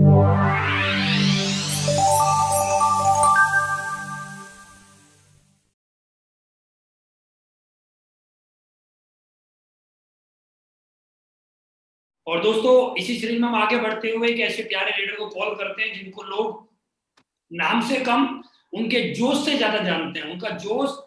और दोस्तों इसी सीरीज में हम आगे बढ़ते हुए एक ऐसे प्यारे लीडर को कॉल करते हैं जिनको लोग नाम से कम उनके जोश से ज्यादा जानते हैं। उनका जोश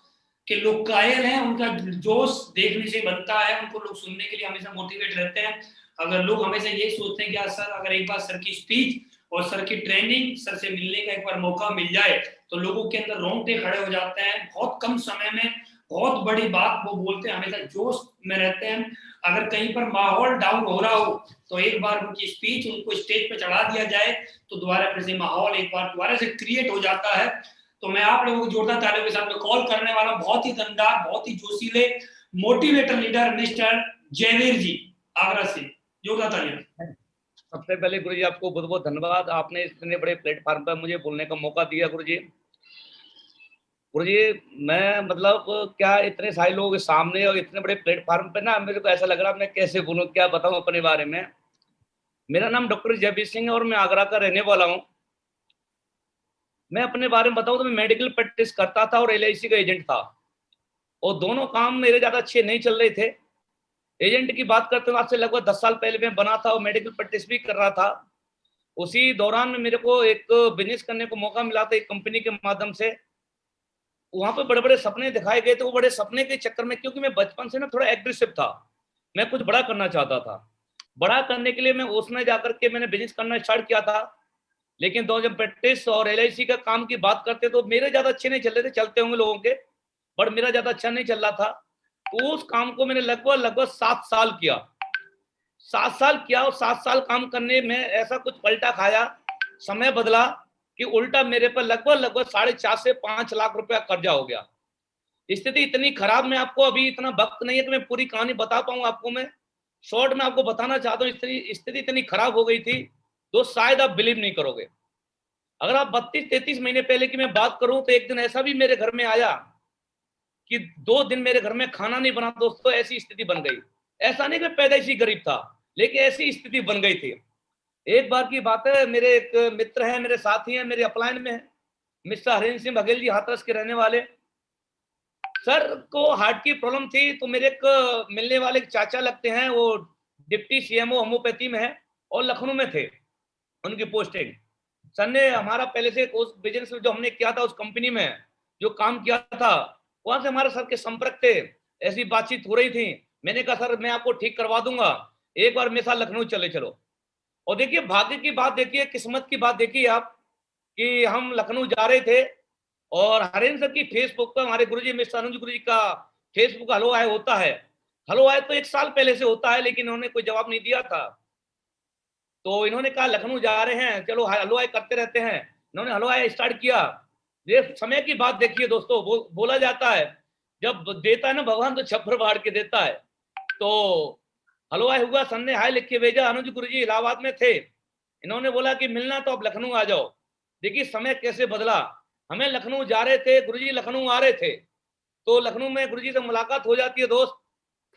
के लोग कायल हैं, उनका जोश देखने से बनता है, उनको लोग सुनने के लिए हमेशा मोटिवेट रहते हैं। अगर लोग हमेशा ये सोचते हैं कि सर अगर एक बार सर की स्पीच और सर की ट्रेनिंग, सर से मिलने का एक बार मौका मिल जाए तो लोगों के अंदर रोंगटे खड़े हो जाते हैं। बहुत कम समय में बहुत बड़ी बात वो बोलते हैं, हमेशा जोश में रहते हैं। अगर कहीं पर माहौल डाउन हो रहा हो तो एक बार उनकी स्पीच उनको स्टेज पे चढ़ा दिया जाए तो दोबारा फिर से माहौल एक बार दोबारा से क्रिएट हो जाता है। तो मैं आप लोगों को जोरदार तालियों के साथ में कॉल करने वाला बहुत ही दमदार, बहुत ही जोशीले मोटिवेटर लीडर मिस्टर जयवीर जी आगरा से। जोरदार तालियां। सबसे पहले गुरु जी आपको बहुत बहुत धन्यवाद, आपने इतने बड़े प्लेटफॉर्म पर मुझे बोलने का मौका दिया। गुरु जी मैं मतलब क्या इतने सारे लोगों के सामने और इतने बड़े प्लेटफॉर्म पे ना मेरे को ऐसा लग रहा मैं कैसे बोलूं, क्या बताऊं अपने बारे में। मेरा नाम डॉक्टर जयवीर सिंह है और मैं आगरा का रहने वाला हूं। मैं अपने बारे में बताऊं तो मैं मेडिकल प्रैक्टिस करता था और LIC का एजेंट था, और दोनों काम मेरे ज्यादा अच्छे नहीं चल रहे थे। एजेंट की बात करते हुए आज से लगभग 10 साल पहले मैं बना था और मेडिकल प्रैक्टिस भी कर रहा था। उसी दौरान में मेरे को एक बिजनेस करने को मौका मिला था एक कंपनी के माध्यम से। वहां पे बड़े बड़े सपने दिखाए गए थे। वो बड़े सपने के चक्कर में, क्योंकि मैं बचपन से ना थोड़ा एग्रेसिव था, मैं कुछ बड़ा करना चाहता था। बड़ा करने के लिए मैं उसमें जाकर के मैंने बिजनेस करना स्टार्ट किया था। लेकिन दो जब प्रैक्टिस और LIC का काम की बात करते तो मेरे ज्यादा अच्छे नहीं चल रहे थे, चलते होंगे लोगों के, बट मेरा ज्यादा अच्छा नहीं चल रहा था। उस काम को मैंने लगभग 7 साल किया। 7 साल किया और 7 साल काम करने में ऐसा कुछ पलटा खाया, समय बदला कि उल्टा मेरे पर लगभग 4.5 से 5 लाख रुपया कर्जा हो गया। स्थिति इतनी खराब, मैं आपको अभी इतना वक्त नहीं है कि मैं पूरी कहानी बता पाऊं आपको। मैं शॉर्ट में आपको बताना चाहता हूँ, स्थिति इतनी खराब हो गई थी तो शायद आप बिलीव नहीं करोगे। अगर आप 32-33 महीने पहले की मैं बात करूं तो एक दिन ऐसा भी मेरे घर में आया कि 2 दिन मेरे घर में खाना नहीं बना। दोस्तों ऐसी स्थिति बन गई। ऐसा नहीं कि पैदाइशी गरीब था, लेकिन ऐसी स्थिति बन गई थी। एक बार की बात है, मेरे एक मित्र हैं, मेरे साथी हैं, मेरे अपलाइन में है, मिस्टर हरेंद्र सिंह बघेल जी, हाथरस के रहने वाले। सर को हार्ट की प्रॉब्लम थी, तो मेरे एक मिलने वाले चाचा लगते हैं, वो डिप्टी CMO होम्योपैथी में है और लखनऊ में थे उनकी पोस्टिंग। सर ने हमारा पहले से उस बिजनेस में जो हमने किया था, उस कंपनी में जो काम किया था, वहां से हमारे सर के संपर्क थे, ऐसी बातचीत हो रही थी। मैंने कहा सर मैं आपको ठीक करवा दूंगा, एक बार मेरे साथ लखनऊ चले चलो। और देखिए भाग्य की बात देखिए, किस्मत की बात देखिए आप, कि हम लखनऊ जा रहे थे और हरेंद्र सर की फेसबुक पर हमारे गुरुजी मिस्टर अनुज गुरुजी का फेसबुक हलो आए होता है। हलो आए तो 1 साल पहले से होता है, लेकिन उन्होंने कोई जवाब नहीं दिया था। तो इन्होंने कहा लखनऊ जा रहे हैं, चलो हलो आए करते रहते हैं। इन्होंने हलो आए स्टार्ट किया। ये समय की बात देखिए दोस्तों, बोला जाता है जब देता है ना भगवान तो छप्पर फाड़ के देता है। तो हलो आए हुआ, सन ने हाय लिख के भेजा। अनुज गुरुजी इलाहाबाद में थे, इन्होंने बोला कि मिलना तो अब लखनऊ आ जाओ। देखिए समय कैसे बदला। हमें लखनऊ जा रहे थे, गुरुजी लखनऊ आ रहे थे, तो लखनऊ में गुरुजी से मुलाकात हो जाती है दोस्त।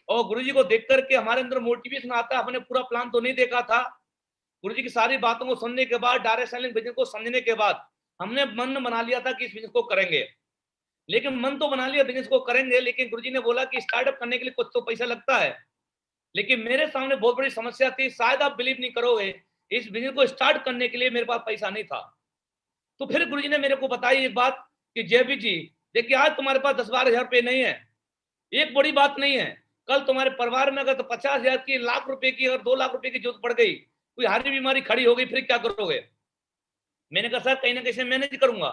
और गुरुजी को देख करके हमारे अंदर मोटिवेशन आता है। हमने पूरा प्लान तो नहीं देखा था, गुरुजी की सारी बातों को सुनने के बाद, डायरेक्ट सेलिंग बिजनेस को समझने के बाद हमने मन बना लिया था कि इस बिजनेस को करेंगे। लेकिन मन तो बना लिया बिजनेस को करेंगे, लेकिन गुरुजी ने बोला कि स्टार्टअप करने के लिए कुछ तो पैसा लगता है। लेकिन मेरे सामने बहुत बड़ी समस्या थी, शायद आप बिलीव नहीं करोगे, इस बिजनेस को स्टार्ट करने के लिए मेरे पास पैसा नहीं था। तो फिर गुरुजी ने मेरे को बताई एक बात कि जयवीर जी देखिए, आज तुम्हारे पास 10-12 हजार रुपये नहीं है, एक बड़ी बात नहीं है। कल तुम्हारे परिवार में अगर तो 50 हजार की, लाख रुपए की, अगर 2 लाख रुपए की जरूरत पड़ गई, कोई हार्ट बीमारी खड़ी हो गई, फिर क्या करोगे। मैंने कहा सर कहीं ना कहीं से मैनेज करूंगा।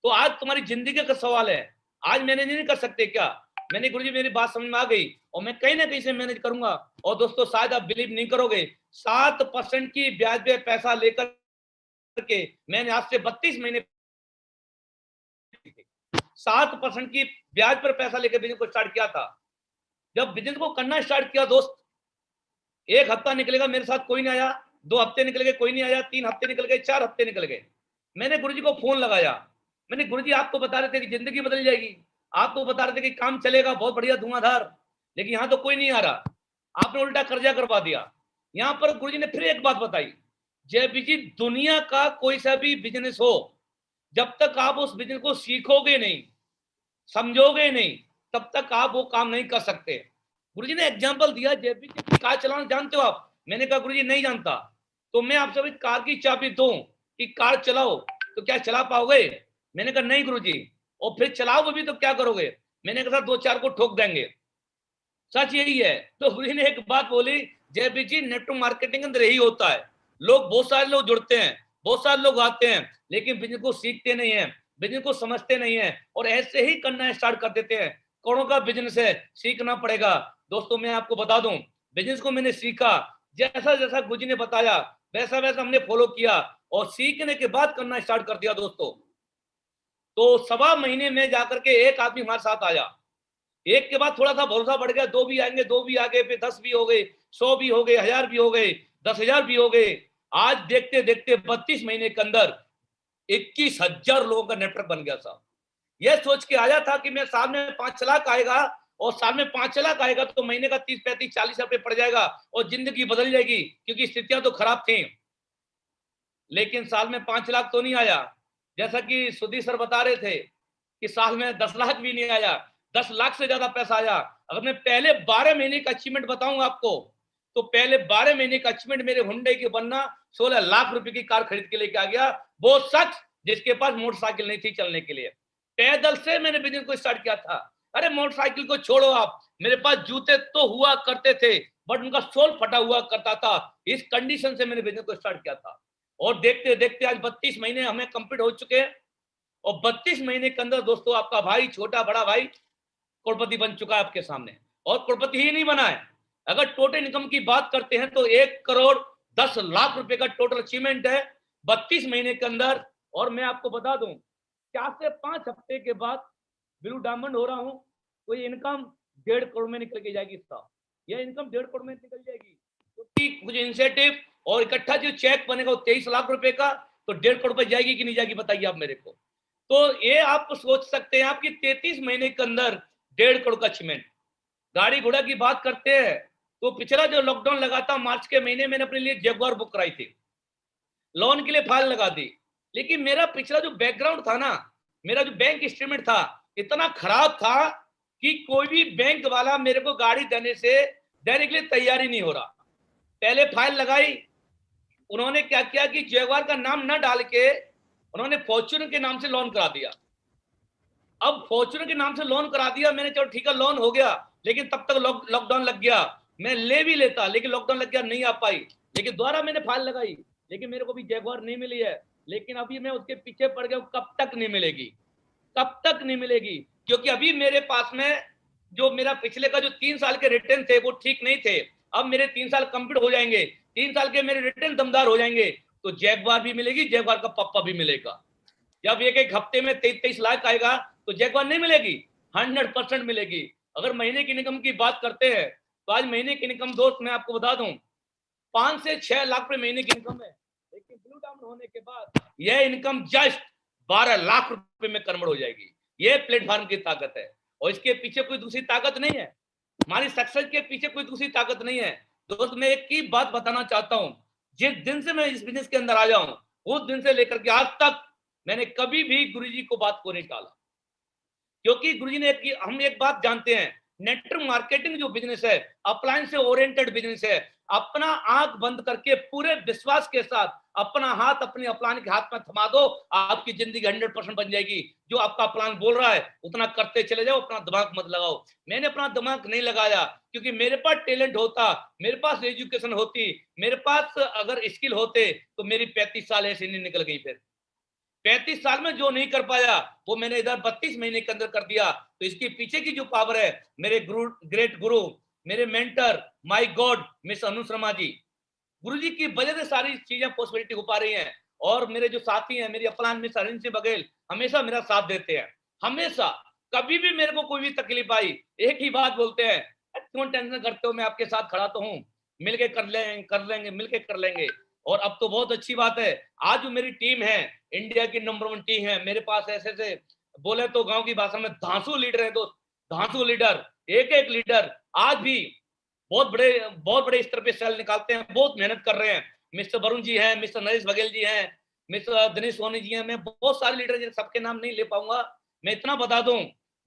तो आज तुम्हारी जिंदगी का सवाल है, आज मैनेज नहीं कर सकते क्या। मैंने गुरुजी मेरी बात समझ में आ गई और मैं कहीं ना कहीं से मैनेज करूंगा। और दोस्तों शायद आप बिलीव नहीं करोगे, 7% की ब्याज पे पैसा लेकर के मैंने आज से 32 महीने 7% की ब्याज पर पैसा लेकर बिजनेस को स्टार्ट किया था। जब बिजनेस को करना स्टार्ट किया दोस्त, 1 हफ्ता निकलेगा मेरे साथ कोई नहीं आया, 2 हफ्ते निकल गए कोई नहीं आया, 3 हफ्ते निकल गए, 4 हफ्ते निकल गए। मैंने गुरुजी को फोन लगाया, मैंने गुरुजी आप तो बता रहे थे कि जिंदगी बदल जाएगी, आप तो बता रहे थे कि काम चलेगा बहुत बढ़िया धुआंधार, लेकिन यहाँ तो कोई नहीं आ रहा, आपने उल्टा कर्जा करवा दिया। यहाँ पर गुरुजी ने फिर एक बात बताई, जयबी जी, दुनिया का कोई सा भी बिजनेस हो, जब तक आप उस बिजनेस को सीखोगे नहीं, समझोगे नहीं, तब तक आप वो काम नहीं कर सकते। गुरुजी ने एग्जांपल दिया, जयबी जी कार चलाना जानते हो आप? मैंने कहा गुरुजी नहीं जानता। तो मैं आपसे अभी कार की चाबी दूं कि कार चलाओ, तो क्या चला पाओगे? मैंने कहा नहीं गुरुजी। और फिर चलाओगे भी तो क्या करोगे? मैंने कहा दो चार को ठोक देंगे। सच यही है। तो गुरुजी ने एक बात बोली, जयबी जी नेटवर्क मार्केटिंग के अंदर यही होता है, लोग बहुत सारे लोग जुड़ते हैं, बहुत सारे लोग आते हैं, लेकिन बिजनेस को सीखते नहीं है, बिजनेस को समझते नहीं है, और ऐसे ही करना स्टार्ट कर देते हैं। करोड़ों का बिजनेस है, सीखना पड़ेगा। दोस्तों मैं आपको बता दूं, बिजनेस को मैंने सीखा, जैसा जैसा गुरुजी ने बताया वैसा वैसा हमने फॉलो किया, और सीखने के बाद करना स्टार्ट कर दिया दोस्तों। तो 1.25 महीने में जाकर के एक आदमी हमारे साथ आया, एक के बाद थोड़ा सा भरोसा बढ़ गया, 2 भी आएंगे, 2 भी आ गए, फिर 10 भी हो गए, 100 भी हो गए, 1000 भी हो गए, 10,000 भी हो गए। आज देखते देखते 32 महीने के अंदर 21,000 लोगों का नेटवर्क बन गया साहब। यह सोच के आया था कि मैं साल में 5 लाख आएगा, और साल में 5 लाख आएगा तो महीने का 30, 35, 40 रुपए पड़ जाएगा और जिंदगी बदल जाएगी, क्योंकि स्थितियां तो खराब थी। लेकिन साल में 5 लाख तो नहीं आया, जैसा कि सुधीर सर बता रहे थे कि साल में 10 लाख भी नहीं आया, 10 लाख से ज्यादा पैसा आया। अगर मैं पहले 12 महीने का अचीवमेंट बताऊं आपको, तो पहले 12 महीने का अचीवमेंट मेरे हुंडई के बनना 16 लाख रुपए की कार खरीद के लेके आ गया, वो शख्स जिसके पास मोटरसाइकिल नहीं थी चलने के लिए। पैदल से मैंने बिजनेस को स्टार्ट किया था। अरे मोटरसाइकिल को छोड़ो आप, मेरे पास जूते तो हुआ करते थे, बट उनका सोल फटा हुआ करता था। इस कंडीशन से मैंने बिजनेस को स्टार्ट किया था, और देखते देखते आज 32 महीने हमें कंप्लीट हो चुके हैं, और 32 महीने के अंदर दोस्तों आपका भाई, छोटा बड़ा भाई, करोड़पति बन चुका है आपके सामने। और करोड़पति ही नहीं बना है, अगर टोटल इनकम की बात करते हैं तो 1,10,00,000 रुपए का टोटल अचीवमेंट है 32 महीने के अंदर। और मैं आपको बता दूं, 4 से 5 हफ्ते के बाद ब्लू डायमंड हो रहा हूं, तो ये इनकम 1.5 करोड़ में निकल के जाएगी साहब। यह इनकम 1.5 करोड़ में निकल जाएगी, क्योंकि मुझे इंसेंटिव और इकट्ठा जो चेक बनेगा वो 23 लाख रुपए का, तो 1.5 करोड़ रुपए जाएगी कि नहीं जाएगी बताइए आप मेरे को। तो ये आप सोच सकते हैं आपकी 33 महीने के अंदर 1.5 करोड़ का अचीवमेंट। गाड़ी घोड़ा की बात करते हैं तो पिछला जो लॉकडाउन लगा था मार्च के महीने, मैंने अपने लिए जगुआर बुक कराई थी, लोन के लिए फाइल लगा दी। लेकिन मेरा पिछला जो बैकग्राउंड था ना, मेरा जो बैंक स्टेटमेंट था इतना खराब था कि कोई भी बैंक वाला मेरे को गाड़ी देने के लिए तैयारी नहीं हो रहा। पहले फाइल लगाई, उन्होंने क्या किया कि जगुआर का नाम न डाल के उन्होंने फॉर्च्यूनर के नाम से लोन करा दिया। अब फॉर्च्यूनर के नाम से लोन करा दिया मैंने, चलो ठीक है लोन हो गया, लेकिन तब तक लॉकडाउन लग गया। मैं ले भी लेता, लेकिन लॉकडाउन लग गया, नहीं आ पाई। लेकिन दोबारा मैंने फाइल लगाई, लेकिन मेरे को भी जगुआर नहीं मिली है। लेकिन अभी मैं उसके पीछे पड़ गया, कब तक नहीं मिलेगी, कब तक नहीं मिलेगी, क्योंकि अभी मेरे पास में जो मेरा पिछले का जो 3 साल के रिटर्न थे वो ठीक नहीं थे। अब मेरे 3 साल कंप्लीट हो जाएंगे, 3 साल के मेरे रिटर्न दमदार हो जाएंगे, तो जगुआर भी मिलेगी, जगुआर का पप्पा भी मिलेगा। जब एक हफ्ते में 23 लाख आएगा तो जगुआर नहीं मिलेगी, 100% मिलेगी। अगर महीने की इनकम की बात करते हैं तो आज महीने की इनकम दोस्त मैं आपको बता दूं 5 से 6 लाख रुपए महीने की इनकम है, लेकिन ब्लू डायमंड होने के बाद यह इनकम जस्ट 12 लाख रुपए में कन्वर्ट हो जाएगी। यह प्लेटफॉर्म की ताकत है, और इसके पीछे कोई दूसरी ताकत नहीं है, हमारी सक्सेस के पीछे कोई दूसरी ताकत नहीं है। दोस्त मैं एक ही बात बताना चाहता हूं, जिस दिन से मैं इस बिजनेस के अंदर आया हूं उस दिन से लेकर के आज तक मैंने कभी भी गुरुजी को बात को नहीं टाला, क्योंकि गुरुजी ने हम एक बात जानते हैं, नेटवर्क मार्केटिंग जो बिजनेस है अप्लायंस से ओरिएंटेड बिजनेस है। अपना आंख बंद करके पूरे विश्वास के साथ अपना हाथ अपने अपलान के हाथ में थमा दो, आपकी जिंदगी 100% बन जाएगी। जो आपका प्लान बोल रहा है उतना करते चले जाओ, अपना दिमाग मत लगाओ। मैंने अपना दिमाग नहीं लगाया, क्योंकि मेरे पास टैलेंट होता, मेरे पास एजुकेशन होती, मेरे पास अगर स्किल होते तो मेरी 35 साल ऐसे नहीं निकल गई। फिर 35 साल में जो नहीं कर पाया वो मैंने इधर 32 महीने के अंदर कर दिया। तो इसके पीछे की जो पावर है, मेरे ग्रेट गुरु, मेरे मेंटर, माय गॉड मिस अनु शर्मा जी, गुरुजी की वजह से सारी चीजें पॉसिबिलिटी हो पा रही हैं। और मेरे जो साथी हैं, मेरी अपलान मिस हरिन सिंह बघेल, हमेशा मेरा साथ देते हैं, हमेशा। कभी भी मेरे को कोई भी तकलीफ आई एक ही बात बोलते हैं, क्यों टेंशन करते हो, मैं आपके साथ खड़ा तो हूँ, मिलके कर लेंगे मिलके कर लेंगे। और अब तो बहुत अच्छी बात है, आज जो मेरी टीम है इंडिया की नंबर 1 टीम है। मेरे पास ऐसे से बोले तो गांव की भाषा में धांसू लीडर है दोस्त, धांसू लीडर, एक एक लीडर आज भी बहुत बड़े स्तर पे सेल निकालते हैं, बहुत मेहनत कर रहे हैं। मिस्टर वरुण जी हैं, मिस्टर नरेश बघेल जी हैं, मिस्टर दिनेश सोनी जी हैं, मैं बहुत सारे लीडर हैं, सबके नाम नहीं ले पाऊंगा। मैं इतना बता दूं,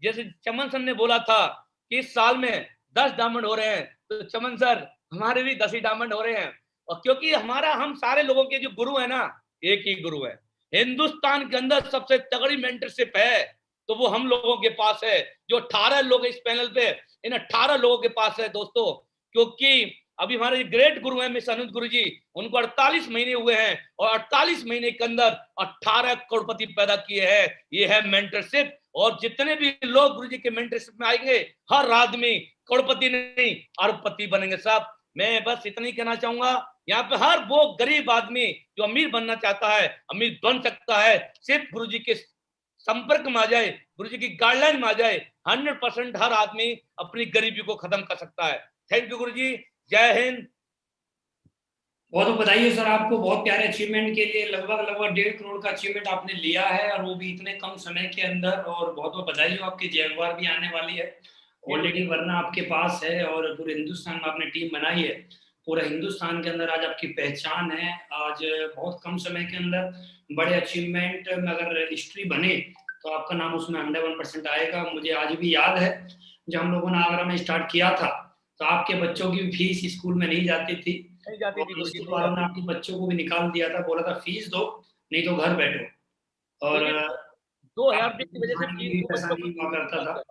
जैसे चमन सर ने बोला था कि इस साल में 10 डायमंड हो रहे हैं, तो चमन सर हमारे भी 10 ही डायमंड हो रहे हैं। और क्योंकि हम सारे लोगों के जो गुरु है ना, एक ही गुरु है। हिंदुस्तान के अंदर सबसे तगड़ी मेंटरशिप है तो वो हम लोगों के पास है, जो 18 लोग इस पैनल पे, इन 18 लोगों के पास है दोस्तों। क्योंकि अभी हमारे ग्रेट गुरु हैं मिस अनुज गुरु जी, उनको 48 महीने हुए हैं और 48 महीने के अंदर 18 करोड़पति पैदा किए हैं। ये है मेंटरशिप। और जितने भी लोग गुरु जी के मेंटरशिप में आएंगे, हर आदमी करोड़पति नहीं अरबपति बनेंगे साहब। मैं बस इतना ही कहना चाहूंगा, यहाँ पे हर वो गरीब आदमी जो अमीर बनना चाहता है, अमीर बन सकता है, सिर्फ गुरु जी के संपर्क में आ जाए, गुरु जी की गाइडलाइन में आ जाए, 100% हर आदमी अपनी गरीबी को खत्म कर सकता है। थैंक यू गुरु जी, जय हिंद। बहुत बहुत बधाई है सर आपको, बहुत प्यारे अचीवमेंट के लिए। लगभग 1.5 करोड़ का अचीवमेंट आपने लिया है, और वो भी इतने कम समय के अंदर। और बहुत बहुत बधाई हो, आपकी जैगवार भी आने वाली है ऑलरेडी, वरना आपके पास है, और पूरे हिंदुस्तान में आपने टीम बनाई है। पूरे हिंदुस्तान के अंदर आज आपकी पहचान है। आज बहुत कम समय के अंदर बड़े अचीवमेंट में अगर हिस्ट्री बने तो आपका नाम उसमें 101% आएगा। मुझे आज भी याद है जब हम लोगों ने आगरा में स्टार्ट किया था, तो आपके बच्चों की फीस स्कूल में नहीं जाती थी, स्कूल वालों ने आपके बच्चों को भी निकाल दिया था, बोला था फीस दो नहीं तो घर बैठो। और 2000 की वजह से पैसा नहीं हुआ करता था,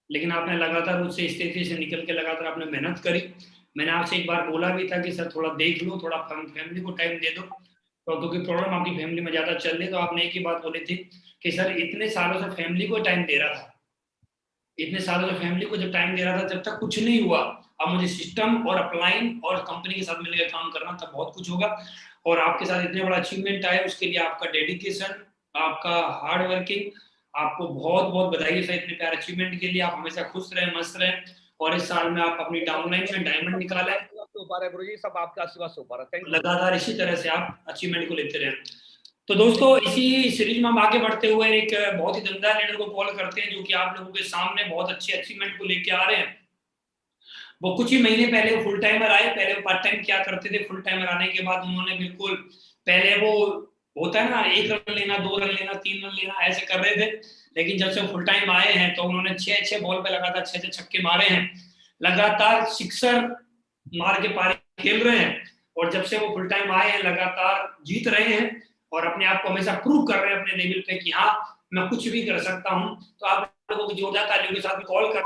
लेकिन आपने लगातार उस स्थिति से निकल के लगातार आपने मेहनत करी। मैंने आपसे एक बार बोला भी था कि सर थोड़ा देख लो, थोड़ा फैमिली को टाइम दे दो, तो क्योंकि प्रॉब्लम आपकी फैमिली में ज्यादा चल रही, तो आपने एक ही बात बोली थी कि सर इतने सालों से फैमिली को टाइम दे रहा था, इतने सालों से फैमिली को जब टाइम दे रहा था, जब तक कुछ नहीं हुआ, अब मुझे सिस्टम और अपलाइन और कंपनी के साथ मिलकर काम करना, तब बहुत कुछ होगा। और आपके साथ इतने बड़ा अचीवमेंट आए, उसके लिए आपका डेडिकेशन, आपका हार्ड वर्किंग, आपको बहुत बहुत बधाई है इतने प्यारे अचीवमेंट के लिए। आप हमेशा खुश रहें, मस्त रहें, और इस साल में आप अपनी डाउनलाइन में डायमंड निकालें। गुरु जी सब आपके आशीर्वाद से ऊपर है। लगातार इसी तरह से आप अचीवमेंट को लेते रहें। तो दोस्तों, इसी सीरीज में हम आगे बढ़ते हुए एक बहुत ही दमदार लीडर को कॉल करते हैं, जो कि आप लोगों के सामने बहुत अच्छे अचीवमेंट को लेके आ रहे हैं। वो कुछ ही महीने पहले वो फुल टाइमर आए, पहले वो पार्ट टाइम क्या करते थे, फुल टाइमर आने के बाद उन्होंने बिल्कुल, पहले वो होता है ना 1 रन लेना, 2 रन लेना, 3 रन लेना, ऐसे कर रहे थे। लेकिन जब से फुल टाइम आए हैं तो उन्होंने 6 बॉल पे लगातार 6 छक्के मारे हैं, लगातार सिक्सर मार के पारी खेल रहे हैं। और जब से वो फुल टाइम आए हैं लगातार जीत रहे हैं, और अपने आप को हमेशा प्रूव कर रहे हैं अपने लेवल पे कि हाँ मैं कुछ भी कर सकता हूँ। तो आप लोगों की जोरदार तालियों के साथ कॉल कर